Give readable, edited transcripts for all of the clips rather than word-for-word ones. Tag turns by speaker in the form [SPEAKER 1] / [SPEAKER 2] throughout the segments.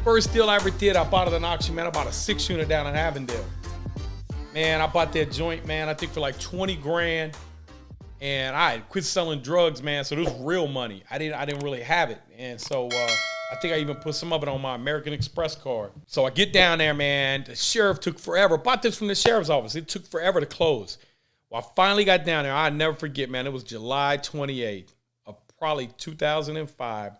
[SPEAKER 1] First deal I ever did, I bought at an auction, man. I bought a 6-unit down in Avondale. Man, I bought that joint, man, I think for like 20 grand. And I had quit selling drugs, man. So it was real money. I didn't really have it. And so I think I even put some of it on my American Express card. So I get down there, man. The sheriff took forever. Bought this from the sheriff's office. It took forever to close. Well, I finally got down there. I'll never forget, man. It was July 28th of probably 2005.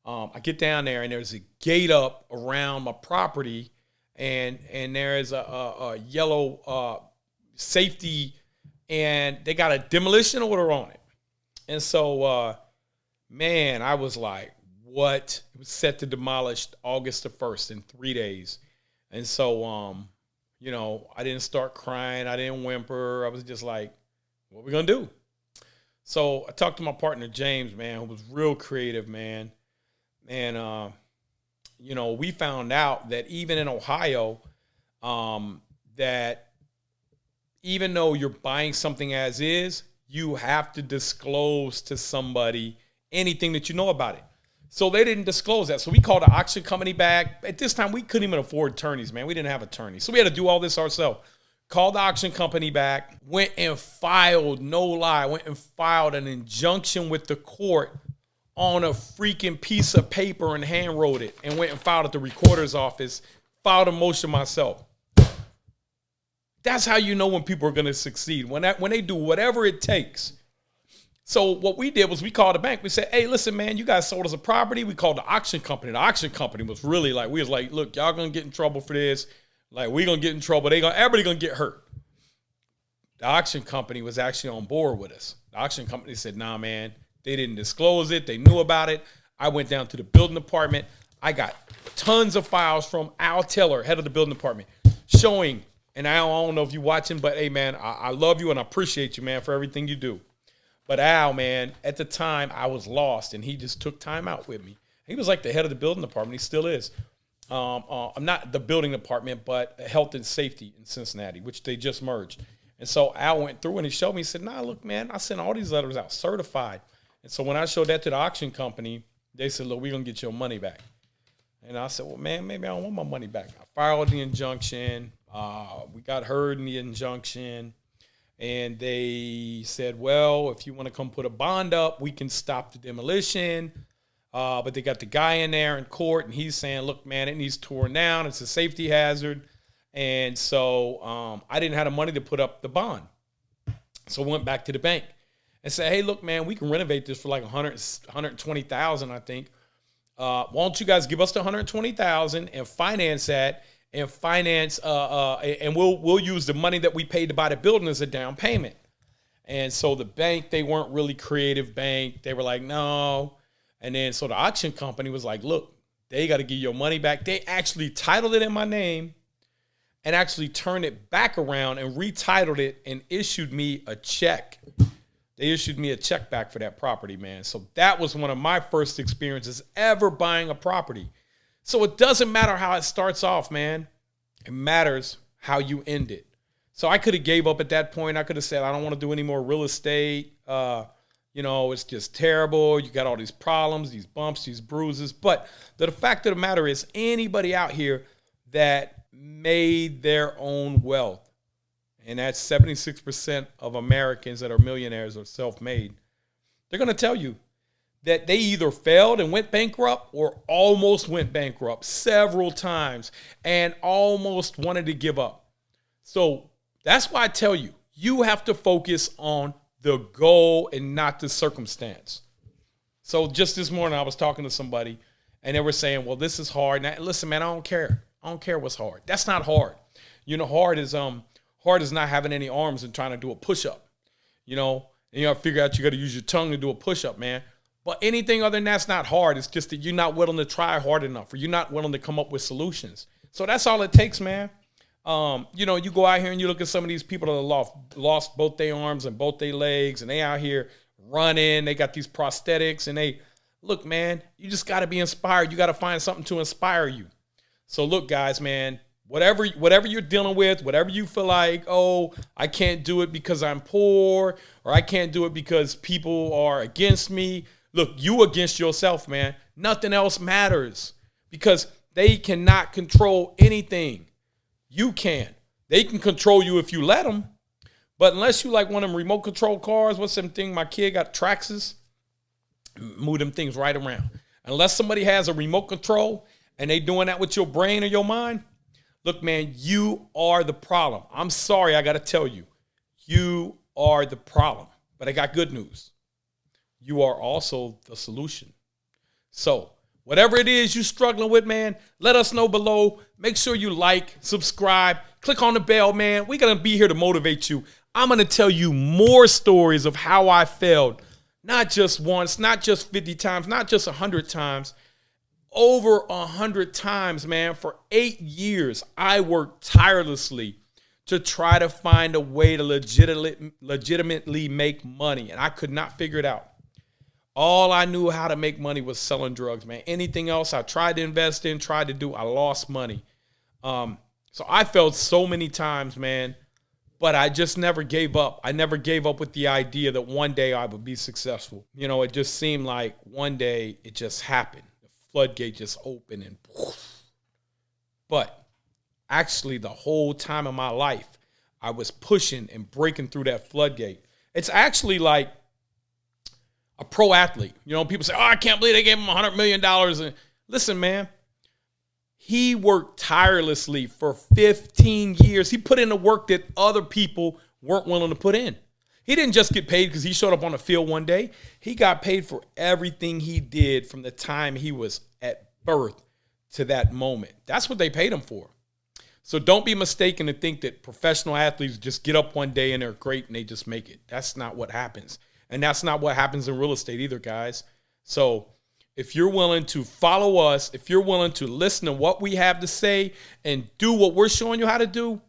[SPEAKER 1] I get down there, and there's a gate up around my property, and there's a yellow safety, and they got a demolition order on it. And so, man, I was like, what? It was set to demolish August the 1st in 3 days. And so, you know, I didn't start crying. I didn't whimper. I was just like, what are we going to do? So I talked to my partner, James, man, who was real creative, man. And, you know, we found out that even in Ohio, that even though you're buying something as is, you have to disclose to somebody anything that you know about it. So they didn't disclose that. So we called the auction company back. At this time, we couldn't even afford attorneys, man. We didn't have attorneys. So we had to do all this ourselves. Called the auction company back, went and filed, no lie, went and filed an injunction with the court on a freaking piece of paper and hand wrote it, and went and filed at the recorder's office, filed a motion myself. That's how you know when people are going to succeed, when they do whatever it takes. So what we did was we called the bank. We said, hey, listen, man, you guys sold us a property. We called the auction company. The auction company was really like, we was like, look, y'all going to get in trouble for this. Like, we going to get in trouble. Everybody going to get hurt. The auction company was actually on board with us. The auction company said, nah, man, they didn't disclose it. They knew about it. I went down to the building department. I got tons of files from Al Taylor, head of the building department, showing, and I don't know if you're watching, but hey, man, I love you and I appreciate you, man, for everything you do. But Al, man, at the time I was lost, and he just took time out with me. He was like the head of the building department. He still is. I'm not the building department, but health and safety in Cincinnati, which they just merged. And so Al went through and he showed me, he said, nah, look, man, I sent all these letters out certified. And so when I showed that to the auction company, they said, look, we're going to get your money back. And I said, well, man, maybe I don't want my money back. I filed the injunction. We got heard in the injunction. And they said, well, if you want to come put a bond up, we can stop the demolition. But they got the guy in there in court, and he's saying, look, man, it needs torn down. It's a safety hazard. And so I didn't have the money to put up the bond. So I went back to the bank and said, hey, look, man, we can renovate this for like $120,000, I think. Why don't you guys give us the $120,000 and finance that, and finance, and we'll use the money that we paid to buy the building as a down payment. And so the bank, they weren't really creative bank. They were like, no. And then so the auction company was like, look, they got to give your money back. They actually titled it in my name and actually turned it back around and retitled it and issued me a check. They issued me a check back for that property, man. So that was one of my first experiences ever buying a property. So it doesn't matter how it starts off, man. It matters how you end it. So I could have gave up at that point. I could have said, I don't want to do any more real estate. You know, it's just terrible. You got all these problems, these bumps, these bruises. But the fact of the matter is, anybody out here that made their own wealth, and that's 76% of Americans that are millionaires or self-made, they're going to tell you that they either failed and went bankrupt or almost went bankrupt several times and almost wanted to give up. So that's why I tell you, you have to focus on the goal and not the circumstance. So just this morning, I was talking to somebody and they were saying, well, this is hard. Now, listen, man, I don't care. I don't care what's hard. That's not hard. You know, hard is not having any arms and trying to do a push-up. You know, and you got to figure out you got to use your tongue to do a push-up, man. But anything other than that's not hard. It's just that you're not willing to try hard enough, or you're not willing to come up with solutions. So that's all it takes, man. You know, you go out here and you look at some of these people that lost both their arms and both their legs, and they out here running. They got these prosthetics, and they look, man, you just got to be inspired. You got to find something to inspire you. So look, guys, man, whatever you're dealing with, whatever you feel like, oh, I can't do it because I'm poor, or I can't do it because people are against me. Look, you against yourself, man. Nothing else matters, because They cannot control anything. You can. They can control you if you let them. But unless you like one of them remote control cars, what's them thing my kid got, Traxxas? Move them things right around. Unless somebody has a remote control and they doing that with your brain or your mind, look, man, you are the problem. I'm sorry, I got to tell you. You are the problem. But I got good news. You are also the solution. So whatever it is you're struggling with, man, let us know below. Make sure you like, subscribe, click on the bell, man. We're going to be here to motivate you. I'm going to tell you more stories of how I failed. Not just once, not just 50 times, not just 100 times. Over 100 times, man. For 8 years, I worked tirelessly to try to find a way to legitimately make money. And I could not figure it out. All I knew how to make money was selling drugs, man. Anything else I tried to invest in, tried to do, I lost money. So I failed so many times, man, but I just never gave up. I never gave up with the idea that one day I would be successful. You know, it just seemed like one day it just happened. The floodgate just opened and poof. But actually the whole time of my life, I was pushing and breaking through that floodgate. It's actually like a pro athlete. You know, people say, oh, I can't believe they gave him $100 million. And listen, man, he worked tirelessly for 15 years. He put in the work that other people weren't willing to put in. He didn't just get paid because he showed up on the field one day. He got paid for everything he did from the time he was at birth to that moment. That's what they paid him for. So don't be mistaken to think that professional athletes just get up one day and they're great and they just make it. That's not what happens. And that's not what happens in real estate either, guys. So if you're willing to follow us, if you're willing to listen to what we have to say and do what we're showing you how to do,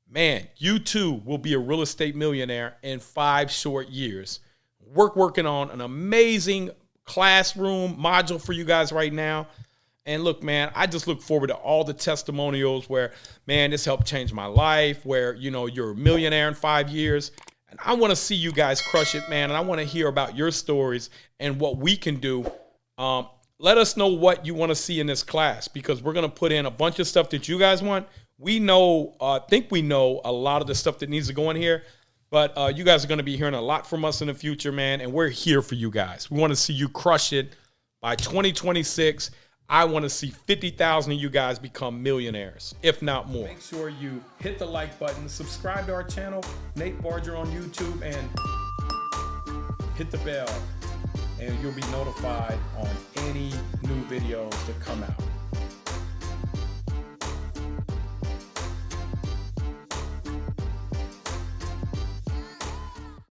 [SPEAKER 1] man, you too will be a real estate millionaire in 5 short years. Working on an amazing classroom module for you guys right now. And look, man, I just look forward to all the testimonials where, man, this helped change my life, where, you know, you're a millionaire in 5 years. And I want to see you guys crush it, man. And I want to hear about your stories and what we can do. Let us know what you want to see in this class, because we're going to put in a bunch of stuff that you guys want. We know, think we know a lot of the stuff that needs to go in here. But you guys are going to be hearing a lot from us in the future, man. And we're here for you guys. We want to see you crush it by 2026. I want to see 50,000 of you guys become millionaires, if not more. Make sure you hit the like button, subscribe to our channel, Nate Barger on YouTube, and hit the bell, and you'll be notified on any new videos that come out.